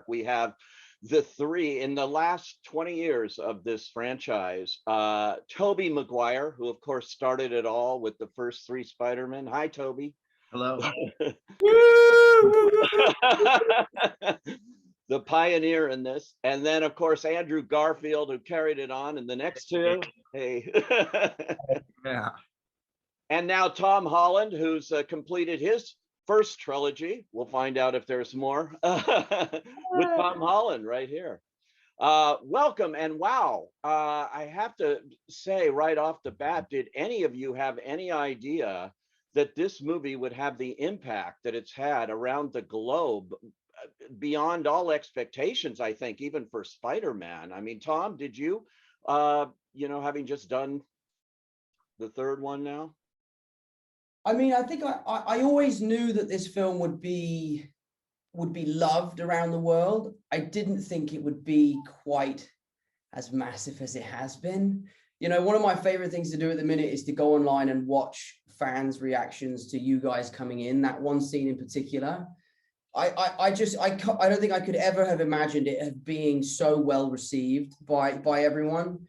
We have the three in the last 20 years of this franchise. Tobey Maguire, who of course started it all with the first three Spider-Man. Hi, Toby. Hello. The pioneer in this. And then, of course, Andrew Garfield, who carried it on in the next two. Hey. Yeah. And now Tom Holland, who's completed his first trilogy. We'll find out if there's more with Tom Holland right here. Welcome and wow. I have to say right off the bat, did any of you have any idea that this movie would have the impact that it's had around the globe beyond all expectations, I think, even for Spider-Man? I mean, Tom, did you, having just done the third one now? I mean, I think I always knew that this film would be loved around the world. I didn't think it would be quite as massive as it has been. You know, one of my favorite things to do at the minute is to go online and watch fans' reactions to you guys coming in. That one scene in particular, I don't think I could ever have imagined it being so well received by everyone.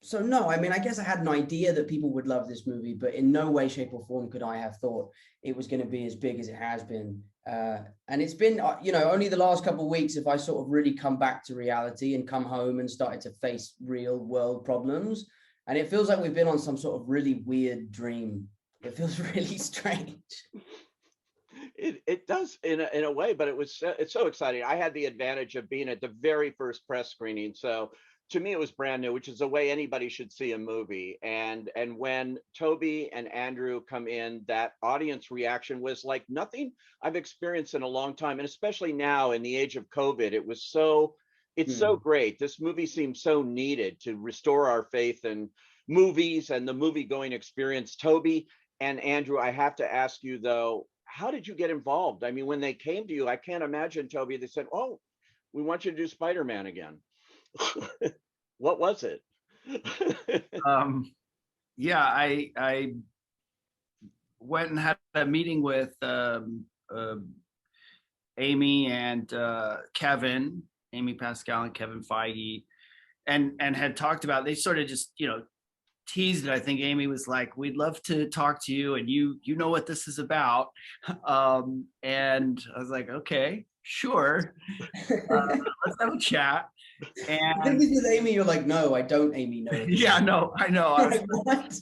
So no, I mean, I guess I had an idea that people would love this movie, but in no way, shape, or form could I have thought it was going to be as big as it has been. And it's been, only the last couple of weeks, if I sort of really come back to reality and come home and started to face real world problems. And it feels like we've been on some sort of really weird dream. It feels really strange. It does in a way, but it's so exciting. I had the advantage of being at the very first press screening, so to me it was brand new, which is the way anybody should see a movie. And when Toby and Andrew come in, that audience reaction was like nothing I've experienced in a long time, and especially now in the age of COVID, it's so great. This movie seems so needed to restore our faith in movies and the movie going experience. Toby and Andrew, I have to ask you though, how did you get involved? I mean, when they came to you, I can't imagine, Toby, they said, "Oh, we want you to do Spider-Man again." What was it? Yeah, I went and had a meeting with Amy and Kevin, Amy Pascal and Kevin Feige, and had talked about, they sort of just, teased it. I think Amy was like, "We'd love to talk to you, and you know what this is about." And I was like, "Okay, sure, let's have a chat." And I think this is Amy. You're like, "No, I don't, Amy. No." Yeah, no, I know. I was like, what?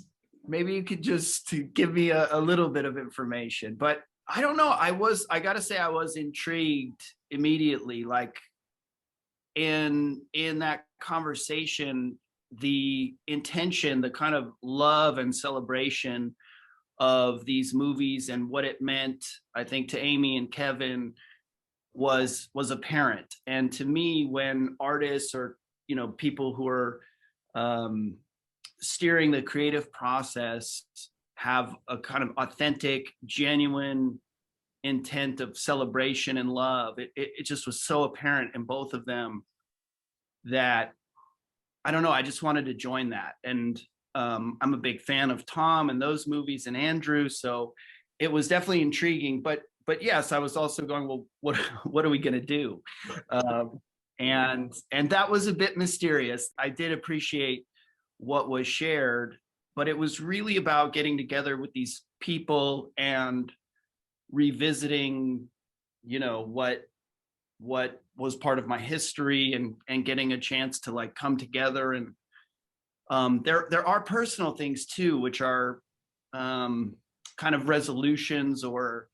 Maybe you could just give me a little bit of information, but I don't know. I gotta say, I was intrigued immediately. Like in that conversation, the intention, the kind of love and celebration of these movies and what it meant, I think, to Amy and Kevin was apparent. And to me, when artists or people who are steering the creative process have a kind of authentic, genuine intent of celebration and love, it just was so apparent in both of them that, I don't know, I just wanted to join that. And I'm a big fan of Tom and those movies and Andrew, so it was definitely intriguing. But yes, I was also going, well, what are we going to do? And that was a bit mysterious. I did appreciate what was shared, but it was really about getting together with these people and revisiting, what was part of my history, and getting a chance to like come together. And there are personal things too, which are kind of resolutions or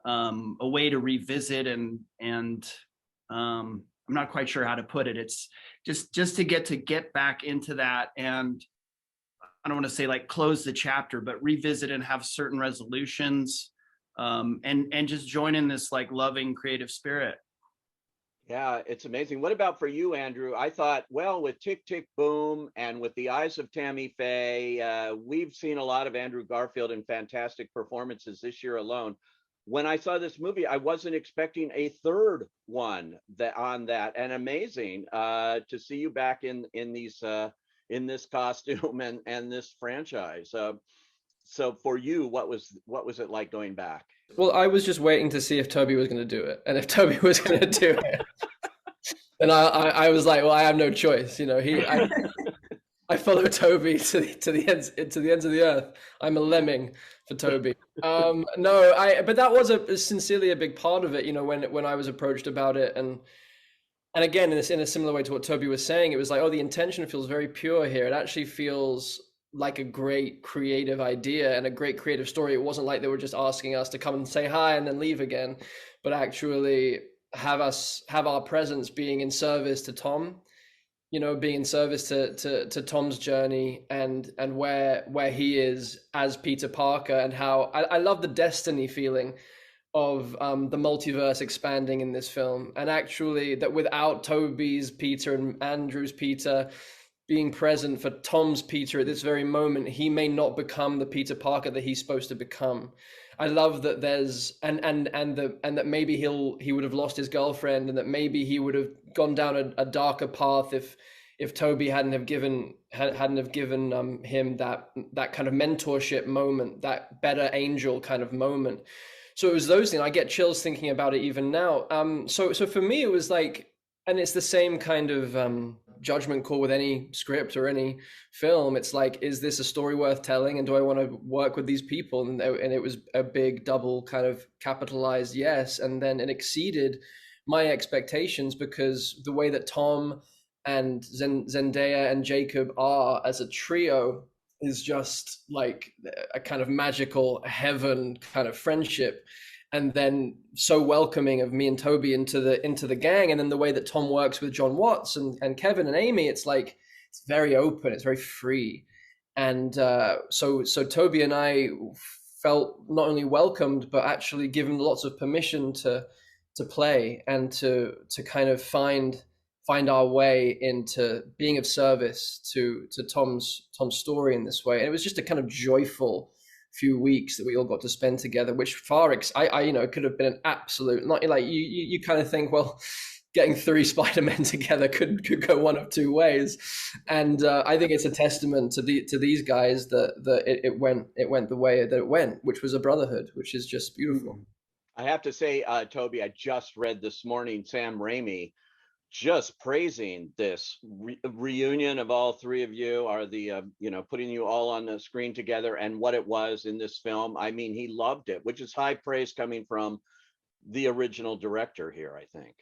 a way to revisit, and I'm not quite sure how to put it. It's just to get back into that, and I don't want to say like close the chapter, but revisit and have certain resolutions, and just join in this like loving creative spirit. Yeah, it's amazing. What about for you, Andrew? I thought, well, with Tick, Tick, Boom and with the eyes of Tammy Faye, we've seen a lot of Andrew Garfield in fantastic performances this year alone. When I saw this movie, I wasn't expecting a third one on that, and amazing to see you back in in this costume and this franchise. So for you, what was it like going back? Well, I was just waiting to see if Tobey was going to do it, and if Tobey was going to do it, then I was like, well, I have no choice. You know, I follow Tobey to the ends of the earth. I'm a lemming for Tobey. No, but that was sincerely a big part of it. You know, when I was approached about it, and again, in a similar way to what Tobey was saying, it was like, oh, the intention feels very pure here. It actually feels like a great creative idea and a great creative story. It wasn't like they were just asking us to come and say hi and then leave again, but actually have our presence being in service to Tom, you know, being in service to Tom's journey and where he is as Peter Parker, and how I love the destiny feeling of the multiverse expanding in this film, and actually that without Tobey's Peter and Andrew's Peter being present for Tom's Peter at this very moment, he may not become the Peter Parker that he's supposed to become. I love that there's and that maybe he would have lost his girlfriend, and that maybe he would have gone down a darker path if Tobey hadn't have given him that kind of mentorship moment, that better angel kind of moment. So it was those things. I get chills thinking about it even now. So for me, it was like, and it's the same kind of judgment call with any script or any film. It's like, is this a story worth telling, and do I want to work with these people? And it was a big double kind of capitalized yes, and then it exceeded my expectations, because the way that Tom and Zendaya and Jacob are as a trio is just like a kind of magical heaven kind of friendship, and then so welcoming of me and Tobey into the gang. And then the way that Tom works with John Watts and Kevin and Amy, it's like it's very open, it's very free. And so Tobey and I felt not only welcomed, but actually given lots of permission to play and to kind of find our way into being of service to Tom's story in this way. And it was just a kind of joyful few weeks that we all got to spend together, which I you know, could have been an absolute, not like you kind of think, well, getting 3 Spider-Men together could go one of 2 ways. And I think it's a testament to these guys that it went the way that it went, which was a brotherhood, which is just beautiful. I have to say, Tobey, I just read this morning Sam Raimi just praising this reunion of all 3 of you, are the you know, putting you all on the screen together, and what it was in this film. I mean, he loved it, which is high praise coming from the original director here, I think.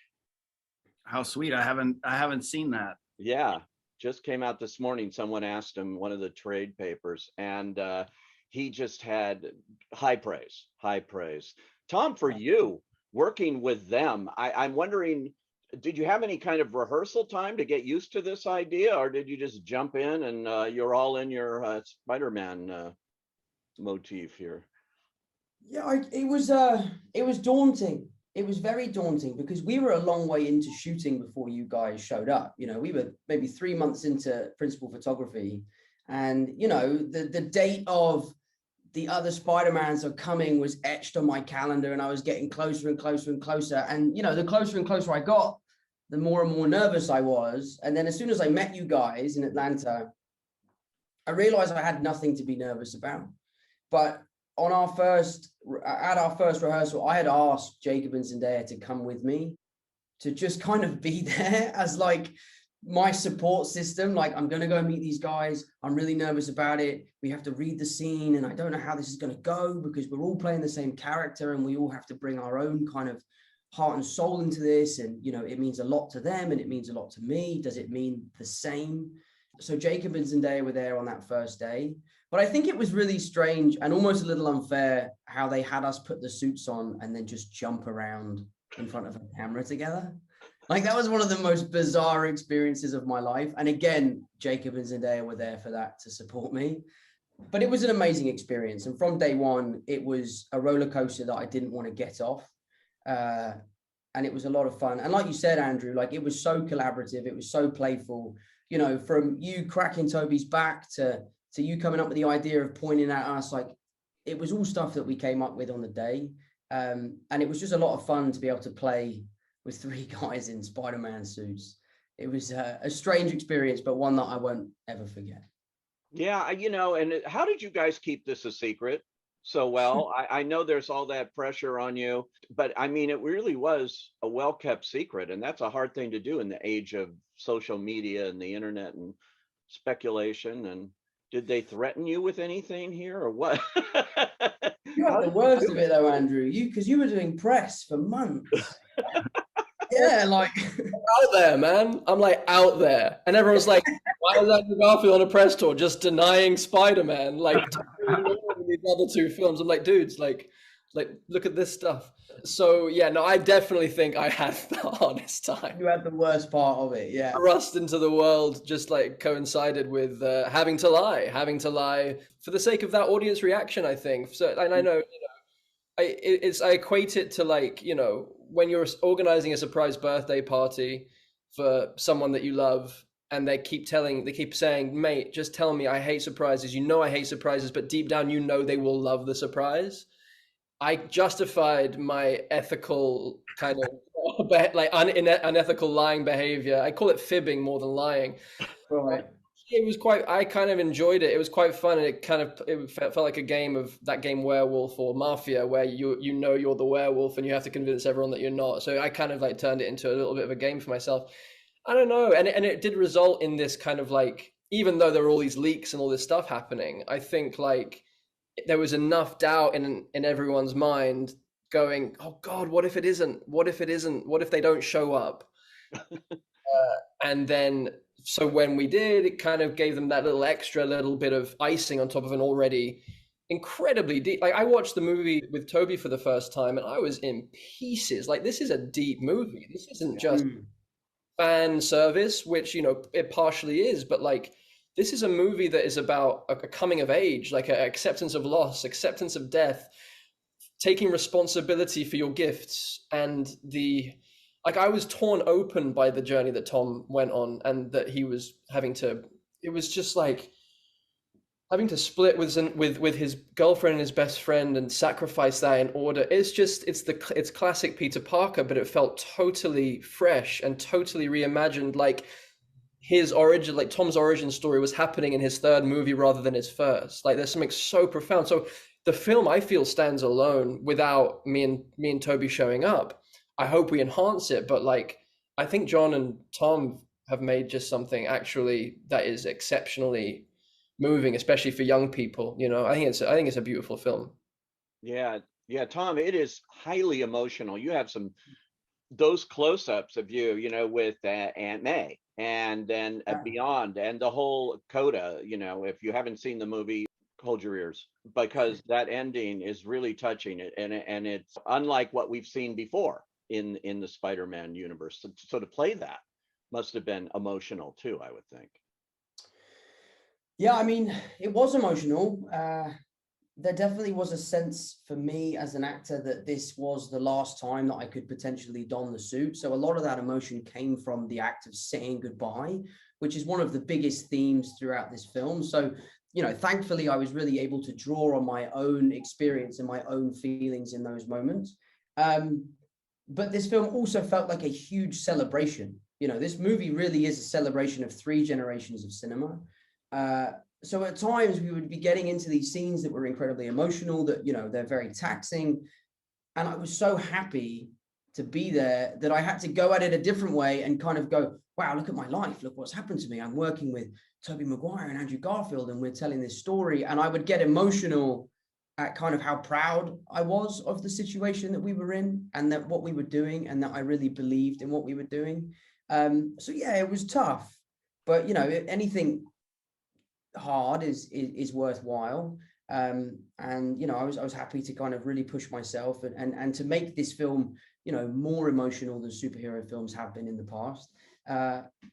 How sweet. I haven't seen that. Yeah, just came out this morning. Someone asked him, one of the trade papers, and he just had high praise. Tom, for you working with them, I'm wondering, did you have any kind of rehearsal time to get used to this idea, or did you just jump in and you're all in your Spider-Man motif here? Yeah, it was daunting. It was very daunting, because we were a long way into shooting before you guys showed up. You know, we were maybe 3 months into principal photography, and you know, the date of the other Spider-Mans are coming was etched on my calendar, and I was getting closer and closer and closer. And you know, the closer and closer I got, the more and more nervous I was. And then as soon as I met you guys in Atlanta, I realized I had nothing to be nervous about. But at our first rehearsal, I had asked Jacob and Zendaya to come with me, to just kind of be there as like my support system. Like, I'm going to go meet these guys. I'm really nervous about it. We have to read the scene, and I don't know how this is going to go, because we're all playing the same character, and we all have to bring our own kind of heart and soul into this. And, you know, it means a lot to them and it means a lot to me. Does it mean the same? So Jacob and Zendaya were there on that first day. But I think it was really strange and almost a little unfair how they had us put the suits on and then just jump around in front of a camera together. Like, that was one of the most bizarre experiences of my life. And again, Jacob and Zendaya were there for that, to support me. But it was an amazing experience. And from day one, it was a roller coaster that I didn't want to get off. And it was a lot of fun. And like you said, Andrew, like, it was so collaborative. It was so playful, you know, from you cracking Tobey's back to you coming up with the idea of pointing at us. Like, it was all stuff that we came up with on the day. And it was just a lot of fun to be able to play with 3 guys in Spider-Man suits. It was a strange experience, but one that I won't ever forget. Yeah, you know, and how did you guys keep this a secret? so well. I know there's all that pressure on you, but I mean, it really was a well-kept secret, and that's a hard thing to do in the age of social media and the internet and speculation. And did they threaten you with anything here or what? You How had the did you worst do of it? it though, Andrew. Because you were doing press for months. Yeah, like Out there, man. I'm like out there, and everyone's like, "Why is Andrew Garfield on a press tour just denying Spider-Man? Like these other two films." I'm like, dudes, like look at this stuff. So yeah, no, I definitely think I had the hardest time. you had the worst part of it. Yeah. Thrust into the world just like coincided with having to lie for the sake of that audience reaction. I think so, and I know I equate it to like, when you're organizing a surprise birthday party for someone that you love, and they keep saying, mate, just tell me, I hate surprises. I hate surprises, but deep down, they will love the surprise. I justified my ethical kind of like unethical lying behavior. I call it fibbing more than lying. Right. It was I kind of enjoyed it. It was quite fun, and it felt like a game of that game Werewolf or Mafia, where you're the werewolf and you have to convince everyone that you're not. So I kind of like turned it into a little bit of a game for myself. I don't know, and it did result in this kind of like, even though there were all these leaks and all this stuff happening, I think like there was enough doubt in everyone's mind going, oh God, what if it isn't? What if it isn't? What if they don't show up? And then, so when we did, it kind of gave them that little bit of icing on top of an already incredibly deep. Like, I watched the movie with Toby for the first time, and I was in pieces. Like, this is a deep movie. This isn't just fan service, which it partially is, but like, this is a movie that is about a coming of age, like an acceptance of loss, acceptance of death, taking responsibility for your gifts, and like, I was torn open by the journey that Tom went on, and that he was it was just like having to split with his girlfriend and his best friend and sacrifice that in order. It's classic Peter Parker, but it felt totally fresh and totally reimagined. Like, his origin, like Tom's origin story, was happening in his third movie rather than his first. Like, there's something so profound. So the film, I feel, stands alone without me and Toby showing up. I hope we enhance it, but like, I think John and Tom have made just something actually that is exceptionally moving, especially for young people. I think it's a beautiful film. Yeah, yeah, Tom, it is highly emotional. You have those close-ups of you, with Aunt May, and then beyond, and the whole coda. If you haven't seen the movie, hold your ears, because that ending is really touching. And it's unlike what we've seen before in the Spider-Man universe. So to play that must have been emotional too, I would think. Yeah, I mean, it was emotional. There definitely was a sense for me as an actor that this was the last time that I could potentially don the suit. So a lot of that emotion came from the act of saying goodbye, which is one of the biggest themes throughout this film. So, thankfully, I was really able to draw on my own experience and my own feelings in those moments. But this film also felt like a huge celebration. This movie really is a celebration of 3 generations of cinema. So at times we would be getting into these scenes that were incredibly emotional, that, they're very taxing. And I was so happy to be there that I had to go at it a different way and kind of go, wow, look at my life. Look what's happened to me. I'm working with Tobey Maguire and Andrew Garfield, and we're telling this story. And I would get emotional at kind of how proud I was of the situation that we were in, and that what we were doing, and that I really believed in what we were doing. So yeah, it was tough, but anything hard is worthwhile. And I was happy to kind of really push myself and to make this film more emotional than superhero films have been in the past.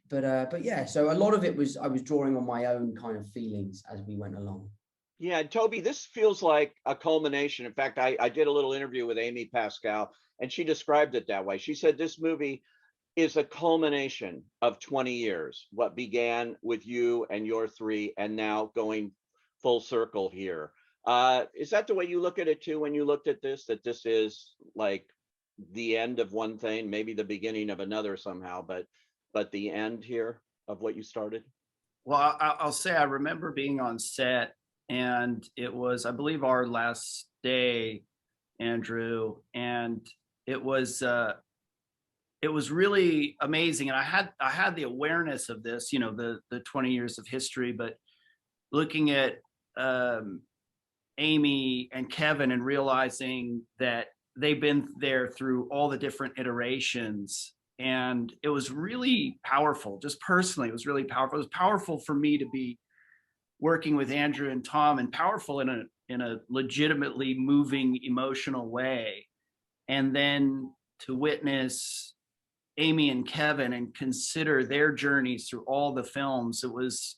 But yeah, so a lot of it was I was drawing on my own kind of feelings as we went along. Yeah, Toby, this feels like a culmination. In fact, I did a little interview with Amy Pascal, and she described it that way. She said this movie is a culmination of 20 years, what began with you and your 3, and now going full circle here. Is that the way you look at it too, when you looked at this, that this is like the end of one thing, maybe the beginning of another somehow, but the end here of what you started? Well, I'll say I remember being on set and it was, I believe, our last day, Andrew, and it was really amazing. And I had the awareness of this, you know, the 20 years of history, but looking at Amy and Kevin and realizing that they've been there through all the different iterations. And it was really powerful. Just personally, it was really powerful. It was powerful for me to be working with Andrew and Tom, and powerful in a legitimately moving, emotional way. And then to witness Amy and Kevin and consider their journeys through all the films, it was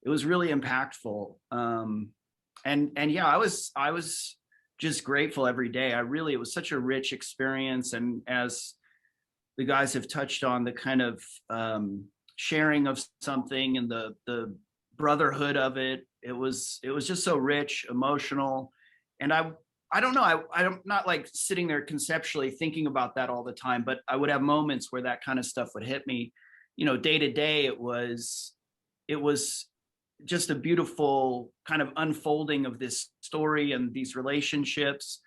really impactful. And yeah, I was just grateful every day. It was such a rich experience. And as the guys have touched on, the kind of sharing of something and the brotherhood of it, it was just so rich, emotional. And I don't know, I'm not like sitting there conceptually thinking about that all the time, but I would have moments where that kind of stuff would hit me. You know, day to day, it was just a beautiful kind of unfolding of this story and these relationships.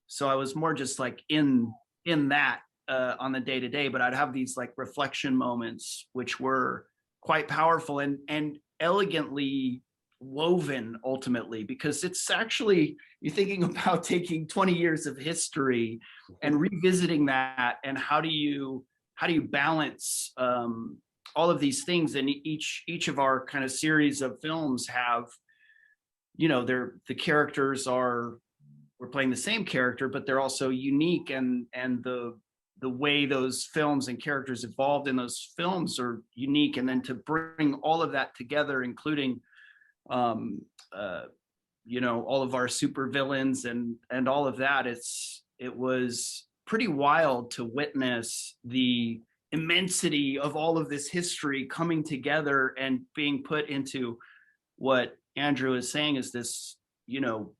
So I was more just like in that on the day to day, but I'd have these like reflection moments, which were quite powerful and elegantly woven ultimately, because it's actually, you're thinking about taking 20 years of history and revisiting that, and how do you balance all of these things. And each of our kind of series of films have, you know, the characters we're playing the same character, but they're also unique, and the way those films and characters evolved in those films are unique. And then to bring all of that together, including you know, all of our super villains and all of that, it was pretty wild to witness the immensity of all of this history coming together and being put into what Andrew is saying is this, you know,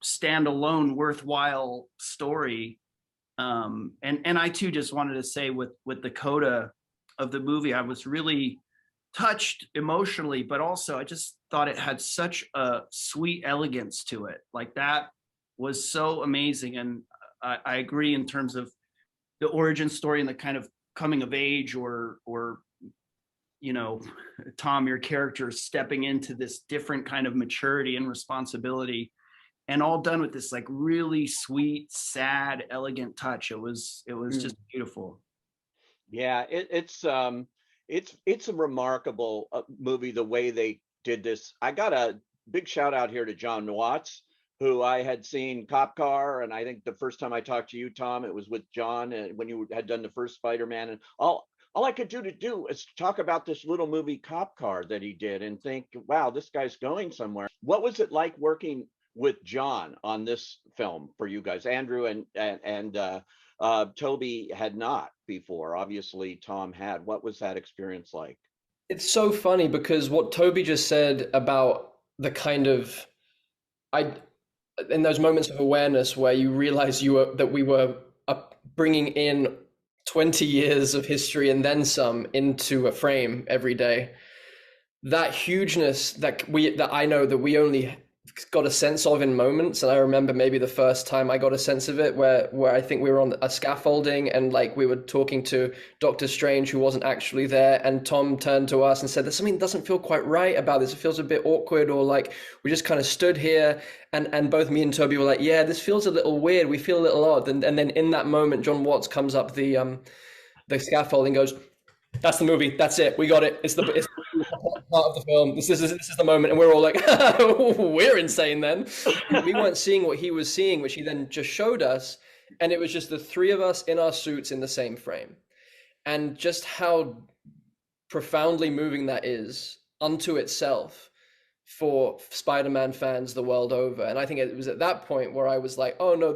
standalone worthwhile story. And I too just wanted to say with the coda of the movie, I was really touched emotionally, but also I just thought it had such a sweet elegance to it. Like, that was so amazing. And I agree in terms of the origin story and the kind of coming of age, or you know, Tom, your character stepping into this different kind of maturity and responsibility, and all done with this like really sweet, sad, elegant touch. It was just beautiful. Yeah, it's a remarkable movie, the way they did this. I got a big shout out here to John Watts, who I had seen Cop Car, and I think the first time I talked to you, Tom, it was with John, and when you had done the first Spider-Man, and all I could do is talk about this little movie Cop Car that he did, and think, wow, this guy's going somewhere. What was it like working with John on this film for you guys? Andrew and Tobey had not before. Obviously, Tom had. What was that experience like? It's so funny because what Tobey just said about the kind of, in those moments of awareness where you realize that we were bringing in 20 years of history and then some into a frame every day. That hugeness that I know that we only got a sense of in moments. And I remember maybe the first time I got a sense of it where I think we were on a scaffolding and like we were talking to Doctor Strange, who wasn't actually there, and Tom turned to us and said, there's something that doesn't feel quite right about this. It feels a bit awkward, or like we just kind of stood here and both me and Tobey were like, yeah, this feels a little weird. We feel a little odd. And then in that moment, John Watts comes up the scaffolding, goes, that's the movie. That's it. We got it. It's the part of the film. This is the moment. And we're all like, we're insane then. We weren't seeing what he was seeing, which he then just showed us. And it was just the three of us in our suits in the same frame. And just how profoundly moving that is unto itself for Spider-Man fans the world over. And I think it was at that point where I was like, oh no,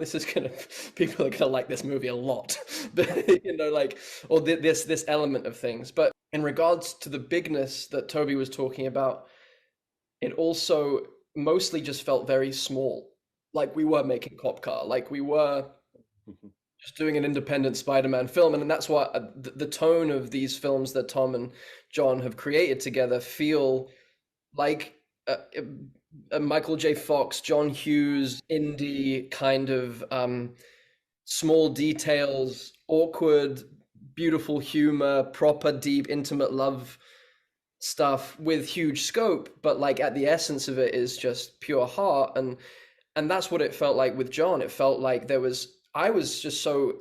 people are gonna like this movie a lot. You know, like, or this element of things. But in regards to the bigness that Tobey was talking about, it also mostly just felt very small. Like we were making Cop Car, like we were just doing an independent Spider-Man film. And that's why the tone of these films that Tom and John have created together feel like Michael J. Fox, John Hughes, indie kind of small details, awkward, beautiful humor, proper, deep, intimate love stuff with huge scope, but like at the essence of it is just pure heart. And that's what it felt like with John. It felt like I was just so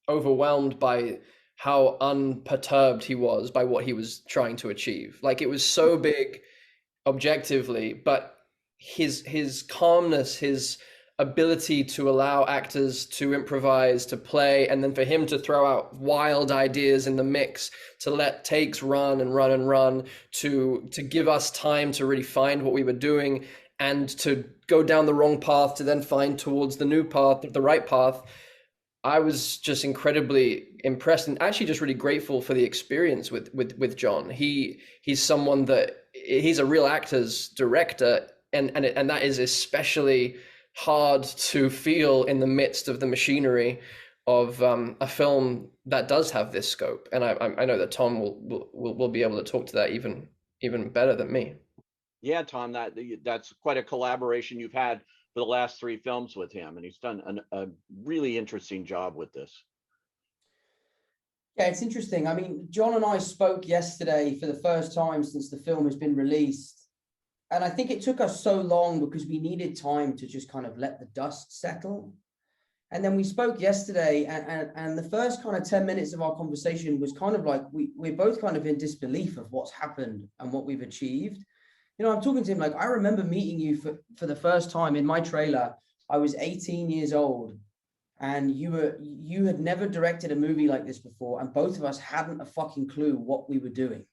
overwhelmed by how unperturbed he was by what he was trying to achieve. Like it was so big objectively, but his calmness, his ability to allow actors to improvise, to play, and then for him to throw out wild ideas in the mix, to let takes run and run and run, to give us time to really find what we were doing, and to go down the wrong path to then find towards the new path, the right path. I was just incredibly impressed and actually just really grateful for the experience with John. He's someone that he's a real actor's director, and that is especially hard to feel in the midst of the machinery of a film that does have this scope. And I know that Tom will be able to talk to that even better than me. Yeah, Tom, that's quite a collaboration you've had for the last 3 films with him, and he's done a really interesting job with this. Yeah, it's interesting. I mean, John and I spoke yesterday for the first time since the film has been released. And I think it took us so long because we needed time to just kind of let the dust settle. And then we spoke yesterday, and the first kind of 10 minutes of our conversation was kind of like we're both kind of in disbelief of what's happened and what we've achieved. You know, I'm talking to him like, I remember meeting you for the first time in my trailer. I was 18 years old, and you had never directed a movie like this before, and both of us hadn't a fucking clue what we were doing.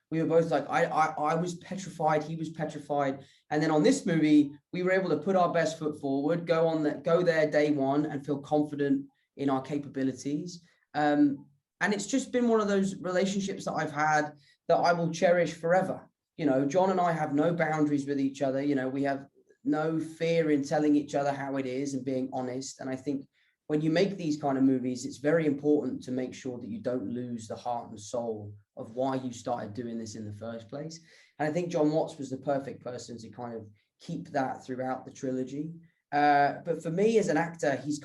We were both like, I was petrified, he was petrified. And then on this movie, we were able to put our best foot forward, go there day one and feel confident in our capabilities. And it's just been one of those relationships that I've had that I will cherish forever. You know, John and I have no boundaries with each other. You know, we have no fear in telling each other how it is and being honest. And I think when you make these kind of movies, it's very important to make sure that you don't lose the heart and soul of why you started doing this in the first place. And I think John Watts was the perfect person to kind of keep that throughout the trilogy. But for me as an actor, he's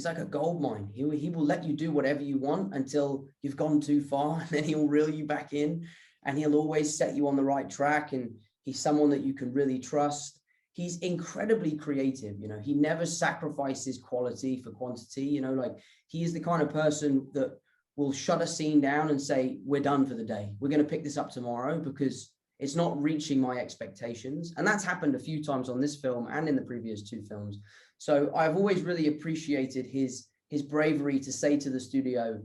like a gold mine. He will let you do whatever you want until you've gone too far, and then he'll reel you back in, and he'll always set you on the right track. And he's someone that you can really trust. He's incredibly creative. You know, he never sacrifices quality for quantity. You know, like he is the kind of person that will shut a scene down and say, we're done for the day. We're going to pick this up tomorrow because it's not reaching my expectations. And that's happened a few times on this film and in the previous 2 films. So I've always really appreciated his bravery to say to the studio,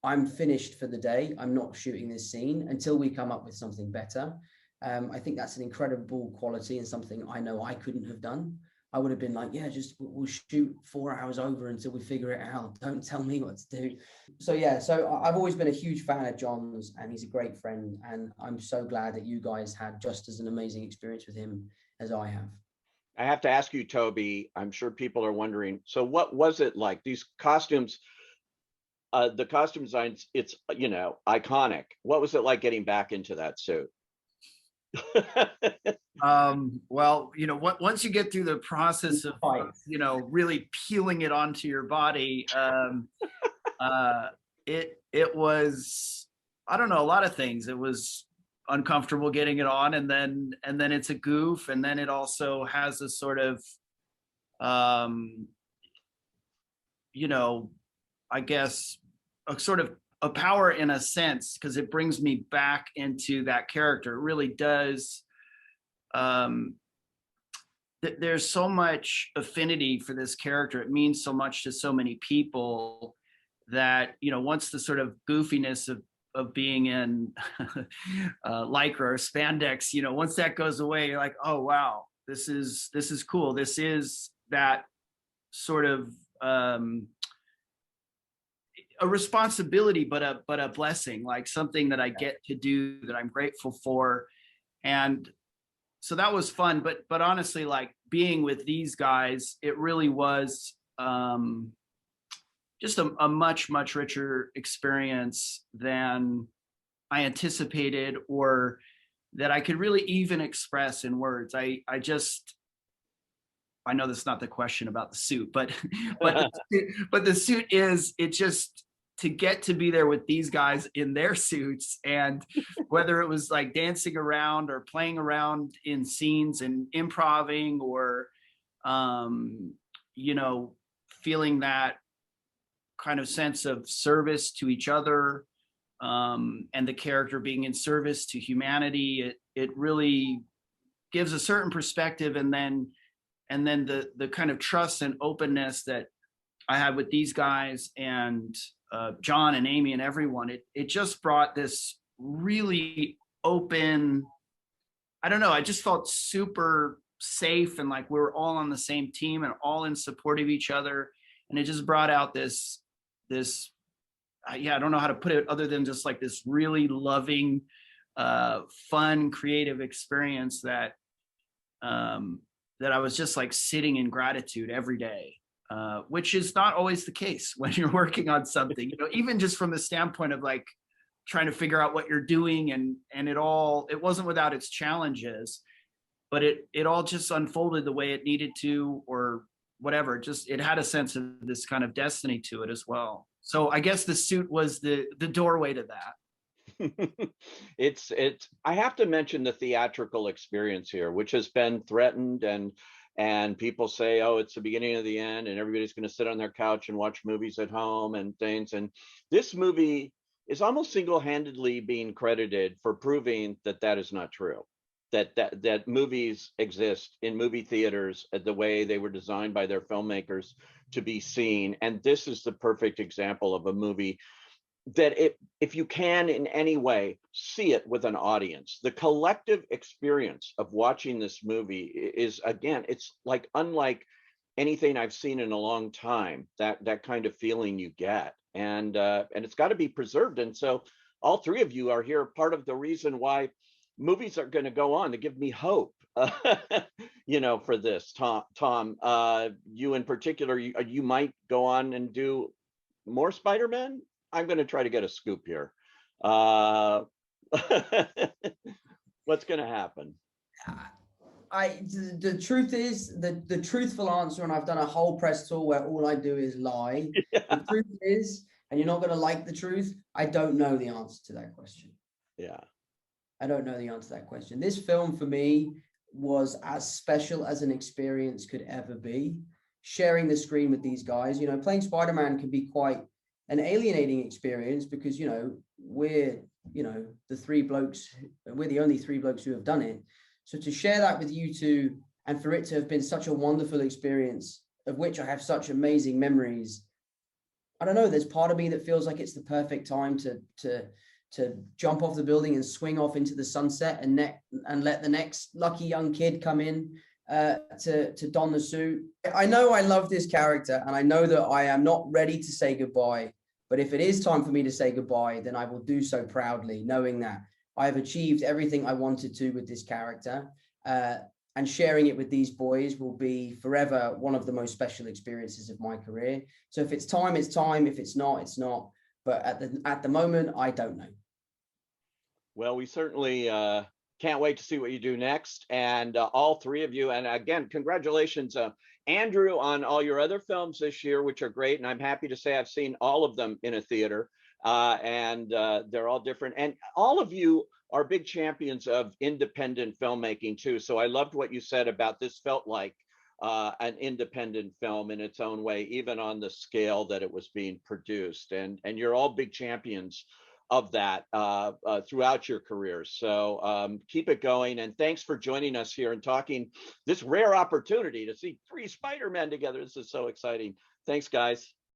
I'm finished for the day. I'm not shooting this scene until we come up with something better. I think that's an incredible quality and something I know I couldn't have done. I would have been like, yeah, just we'll shoot 4 hours over until we figure it out. Don't tell me what to do. So yeah, so I've always been a huge fan of John's, and he's a great friend. And I'm so glad that you guys had just as an amazing experience with him as I have. I have to ask you, Toby, I'm sure people are wondering, so what was it like? These costumes, the costume designs, it's, you know, iconic. What was it like getting back into that suit? Well, you know, once you get through the process of, you know, really peeling it onto your body, it was, I don't know, a lot of things. It was uncomfortable getting it on, and then it's a goof, and then it also has a sort of, you know, I guess a sort of a power in a sense, because it brings me back into that character. It really does. There's so much affinity for this character. It means so much to so many people that, you know, once the sort of goofiness of being in lycra or spandex, you know, once that goes away, you're like, oh wow, this is cool. This is that sort of a responsibility, but a blessing, like something that I get to do that I'm grateful for. And so that was fun. But honestly, like being with these guys, it really was just a much richer experience than I anticipated or that I could really even express in words. I know that's not the question about the suit, but the suit is, it just, to get to be there with these guys in their suits, and whether it was like dancing around or playing around in scenes and improving, or you know, feeling that kind of sense of service to each other, and the character being in service to humanity, it really gives a certain perspective. And then the kind of trust and openness that I had with these guys, and John and Amy and everyone, it just brought this really open, I don't know, I just felt super safe, and like we were all on the same team and all in support of each other. And it just brought out this yeah, I don't know how to put it other than just like this really loving, fun, creative experience that I was just like sitting in gratitude every day, which is not always the case when you're working on something, you know, even just from the standpoint of like trying to figure out what you're doing, and it wasn't without its challenges, but it all just unfolded the way it needed to, or whatever. Just, it had a sense of this kind of destiny to it as well. So I guess the suit was the doorway to that. It's I have to mention the theatrical experience here, which has been threatened, and people say, oh, it's the beginning of the end and everybody's going to sit on their couch and watch movies at home and things. And this movie is almost single-handedly being credited for proving that that is not true. That movies exist in movie theaters the way they were designed by their filmmakers to be seen. And this is the perfect example of a movie that if you can in any way see it with an audience, the collective experience of watching this movie is, again, it's like unlike anything I've seen in a long time, that kind of feeling you get. And it's got to be preserved. And so all three of you are here, part of the reason why movies are going to go on, to give me hope, you know, for this. Tom, you in particular, you might go on and do more Spider-Man. I'm going to try to get a scoop here. What's going to happen? The truth is, the truthful answer, and I've done a whole press tour where all I do is lie. Yeah. The truth is, and you're not going to like the truth, I don't know the answer to that question. Yeah. I don't know the answer to that question. This film for me was as special as an experience could ever be. Sharing the screen with these guys, you know, playing Spider-Man can be quite an alienating experience because, you know, we're the only three blokes who have done it. So to share that with you two, and for it to have been such a wonderful experience, of which I have such amazing memories, I don't know, there's part of me that feels like it's the perfect time to jump off the building and swing off into the sunset and let the next lucky young kid come in to don the suit. I know I love this character, and I know that I am not ready to say goodbye, but if it is time for me to say goodbye, then I will do so proudly, knowing that I have achieved everything I wanted to with this character, and sharing it with these boys will be forever one of the most special experiences of my career. So if it's time, it's time. If it's not, it's not. But at the moment, I don't know. Well, we certainly can't wait to see what you do next. And all three of you, and again, congratulations, Andrew, on all your other films this year, which are great. And I'm happy to say I've seen all of them in a theater, and they're all different. And all of you are big champions of independent filmmaking too. So I loved what you said about this felt like an independent film in its own way, even on the scale that it was being produced. And you're all big champions of that throughout your careers. So keep it going. And thanks for joining us here and talking this rare opportunity to see three Spider-Men together. This is so exciting. Thanks, guys.